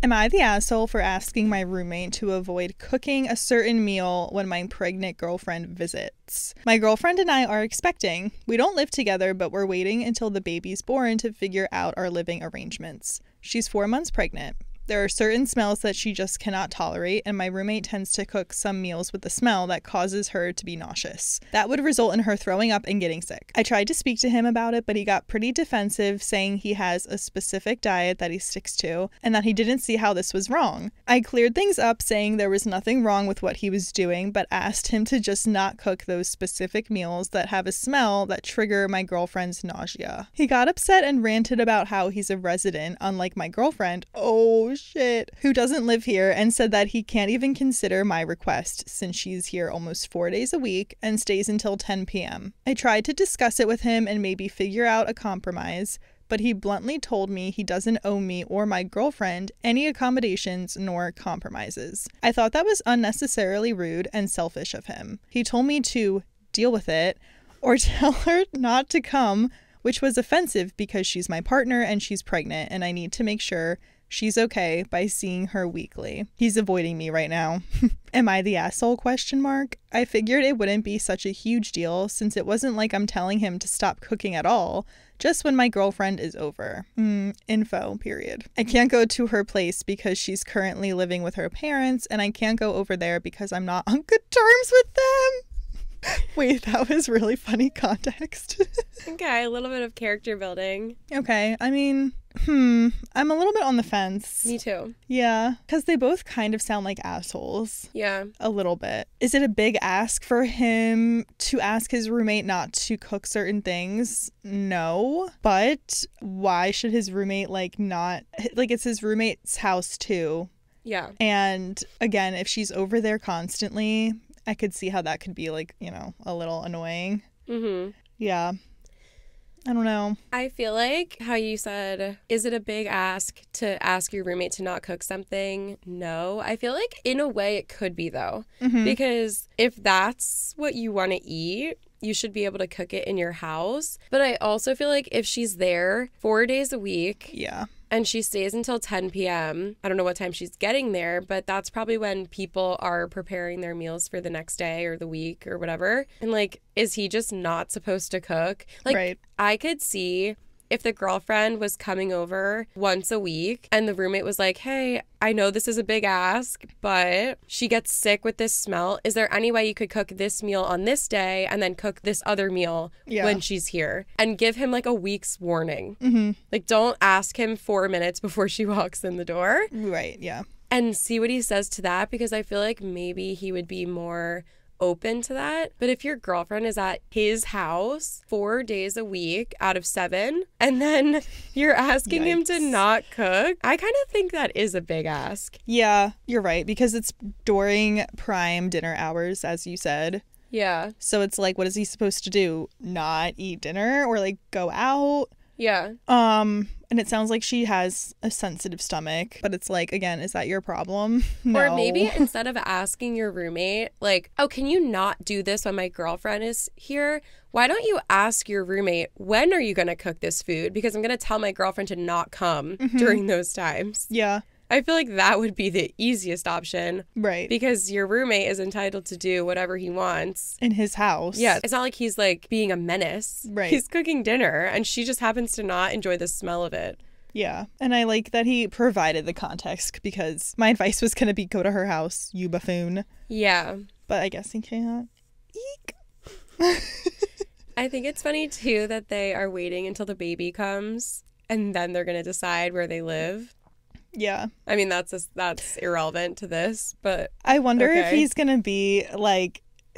Am I the asshole for asking my roommate to avoid cooking a certain meal when my pregnant girlfriend visits? My girlfriend and I are expecting. We don't live together, but we're waiting until the baby's born to figure out our living arrangements. She's 4 months pregnant. There are certain smells that she just cannot tolerate, and my roommate tends to cook some meals with the smell that causes her to be nauseous. That would result in her throwing up and getting sick. I tried to speak to him about it, but he got pretty defensive, saying he has a specific diet that he sticks to, and that he didn't see how this was wrong. I cleared things up, saying there was nothing wrong with what he was doing, but asked him to just not cook those specific meals that have a smell that trigger my girlfriend's nausea. He got upset and ranted about how he's a resident, unlike my girlfriend. Oh shit, who doesn't live here, and said that he can't even consider my request since she's here almost 4 days a week and stays until 10 p.m. I tried to discuss it with him and maybe figure out a compromise, but he bluntly told me he doesn't owe me or my girlfriend any accommodations nor compromises. I thought that was unnecessarily rude and selfish of him. He told me to deal with it or tell her not to come, which was offensive because she's my partner and she's pregnant and I need to make sure she's okay by seeing her weekly. He's avoiding me right now. Am I the asshole? ? I figured it wouldn't be such a huge deal since it wasn't like I'm telling him to stop cooking at all, just when my girlfriend is over. Info, period. I can't go to her place because she's currently living with her parents, and I can't go over there because I'm not on good terms with them. Wait, that was really funny context. Okay, a little bit of character building. Okay, I mean, I'm a little bit on the fence. Me too. Yeah, because they both kind of sound like assholes. Yeah. A little bit. Is it a big ask for him to ask his roommate not to cook certain things? No. But why should his roommate, not... it's his roommate's house, too. Yeah. And, again, if she's over there constantly, I could see how that could be, a little annoying. Mm-hmm. Yeah. I don't know. I feel like how you said, is it a big ask to ask your roommate to not cook something? No. I feel like in a way it could be, though. Mm-hmm. Because if that's what you want to eat, you should be able to cook it in your house. But I also feel like if she's there 4 days a week. Yeah. And she stays until 10 p.m. I don't know what time she's getting there, but that's probably when people are preparing their meals for the next day or the week or whatever. And is he just not supposed to cook? Right. I could see if the girlfriend was coming over once a week and the roommate was like, hey, I know this is a big ask, but she gets sick with this smell. Is there any way you could cook this meal on this day and then cook this other meal when she's here? And give him a week's warning. Mm-hmm. Don't ask him 4 minutes before she walks in the door. Right, yeah. And see what he says to that, because I feel like maybe he would be more open to that. But if your girlfriend is at his house 4 days a week out of 7 and then you're asking him to not cook, I kind of think that is a big ask. Yeah, you're right, because it's during prime dinner hours, as you said. Yeah. So it's what is he supposed to do? Not eat dinner or go out? Yeah. And it sounds like she has a sensitive stomach, but it's again, is that your problem? No. Or maybe instead of asking your roommate, oh, can you not do this when my girlfriend is here? Why don't you ask your roommate, when are you going to cook this food? Because I'm going to tell my girlfriend to not come during those times. Yeah. I feel like that would be the easiest option. Right. Because your roommate is entitled to do whatever he wants. In his house. Yeah. It's not like he's being a menace. Right. He's cooking dinner and she just happens to not enjoy the smell of it. Yeah. And I like that he provided the context, because my advice was going to be go to her house, you buffoon. Yeah. But I guess he can't. Eek. I think it's funny too that they are waiting until the baby comes and then they're going to decide where they live. Yeah. I mean, that's irrelevant to this, but I wonder if he's going to be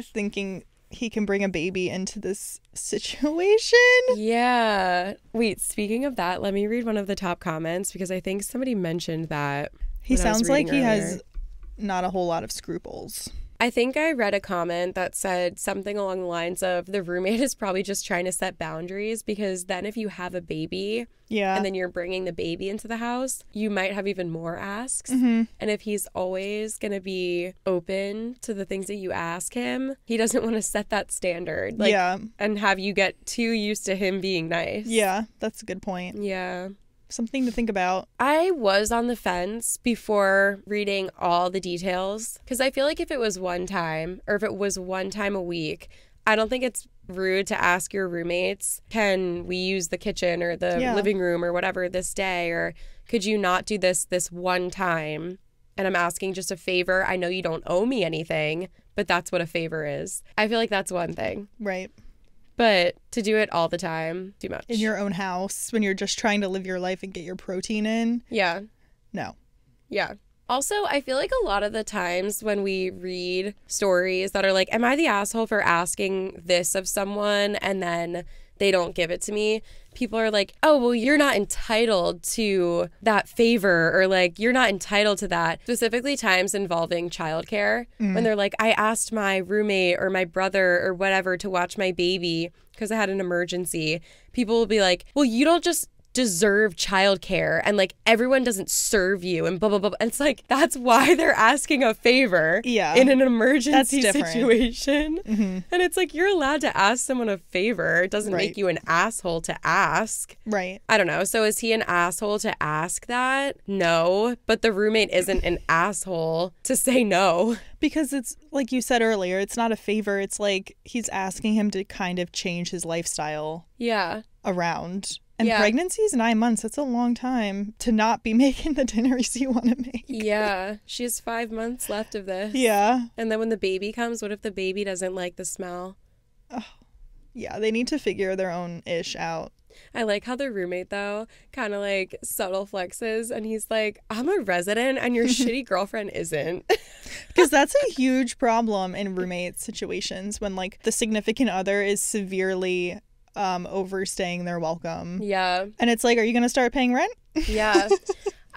thinking he can bring a baby into this situation. Yeah. Wait, speaking of that, let me read one of the top comments because I think somebody mentioned that. He sounds like he has not a whole lot of scruples. I think I read a comment that said something along the lines of the roommate is probably just trying to set boundaries, because then if you have a baby and then you're bringing the baby into the house, you might have even more asks. Mm-hmm. And if he's always going to be open to the things that you ask him, he doesn't want to set that standard. And have you get too used to him being nice. Yeah, that's a good point. Yeah. something to think about. I was on the fence before reading all the details because I feel like if it was one time or if it was one time a week, I don't think it's rude to ask your roommates, can we use the kitchen or the living room or whatever this day, or could you not do this one time? And I'm asking just a favor. I know you don't owe me anything, but that's what a favor is. I feel like that's one thing. Right. But to do it all the time, too much. In your own house, when you're just trying to live your life and get your protein in. Yeah. No. Yeah. Also, I feel like a lot of the times when we read stories that are like, am I the asshole for asking this of someone and then they don't give it to me? People are like, oh, well, you're not entitled to that favor, or like, you're not entitled to that. Specifically times involving childcare, when they're like, I asked my roommate or my brother or whatever to watch my baby because I had an emergency. People will be like, well, you don't just deserve childcare, and like everyone doesn't serve you and blah blah blah. And it's like, that's why they're asking a favor in an emergency situation. And it's like, you're allowed to ask someone a favor. It doesn't make you an asshole to ask. Right. I don't know. So is he an asshole to ask that? No, but the roommate isn't an asshole to say no. Because it's like you said earlier, it's not a favor. It's like he's asking him to kind of change his lifestyle around. And pregnancy is 9 months. That's a long time to not be making the dinners you want to make. Yeah. She has 5 months left of this. Yeah. And then when the baby comes, what if the baby doesn't like the smell? Oh, yeah. They need to figure their own ish out. I like how the roommate, though, kind of like subtle flexes. And he's like, I'm a resident and your shitty girlfriend isn't. Because that's a huge problem in roommate situations when like the significant other is severely overstaying their welcome. Yeah. And it's like, are you going to start paying rent? Yeah.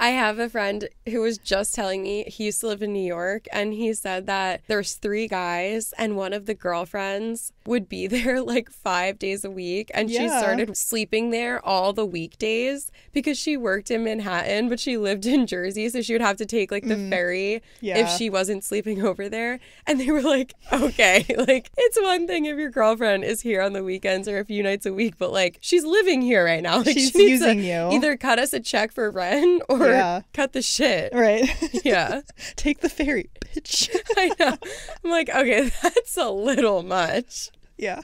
I have a friend who was just telling me he used to live in New York, and he said that there's 3 guys and one of the girlfriends would be there like 5 days a week, and she started sleeping there all the weekdays because she worked in Manhattan, but she lived in Jersey, so she would have to take like the ferry if she wasn't sleeping over there. And they were like, okay, like it's one thing if your girlfriend is here on the weekends or a few nights a week, but like she's living here right now. Like, she's she needs using to you. Either cut us a check for rent or cut the shit. Right. Yeah. Take the ferry, bitch. I know. I'm like, okay, that's a little much. Yeah.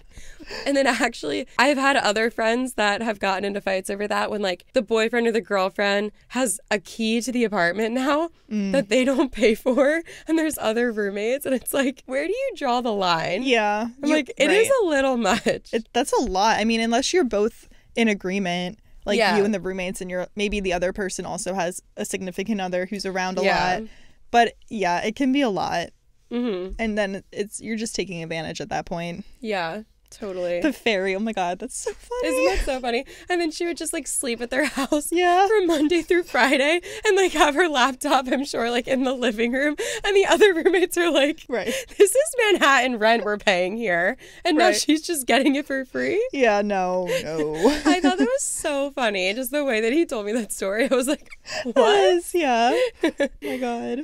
And then actually, I've had other friends that have gotten into fights over that when like the boyfriend or the girlfriend has a key to the apartment now that they don't pay for, and there's other roommates, and it's like, where do you draw the line? Yeah. I'm like, it is a little much. That's a lot. I mean, unless you're both in agreement, like you and the roommates, and maybe the other person also has a significant other who's around a lot. But yeah, it can be a lot. And then you're just taking advantage at that point. Yeah, totally. The ferry. Oh my God, that's so funny. Isn't that so funny? And then she would just like sleep at their house from Monday through Friday and like have her laptop, I'm sure, like in the living room. And the other roommates are like, this is Manhattan rent we're paying here. And now she's just getting it for free. Yeah, no. I thought that was so funny. Just the way that he told me that story. I was like, what? Oh my God.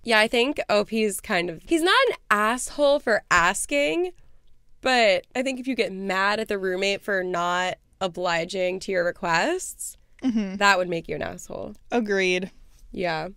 Yeah, I think OP's he's not an asshole for asking, but I think if you get mad at the roommate for not obliging to your requests, that would make you an asshole. Agreed. Yeah.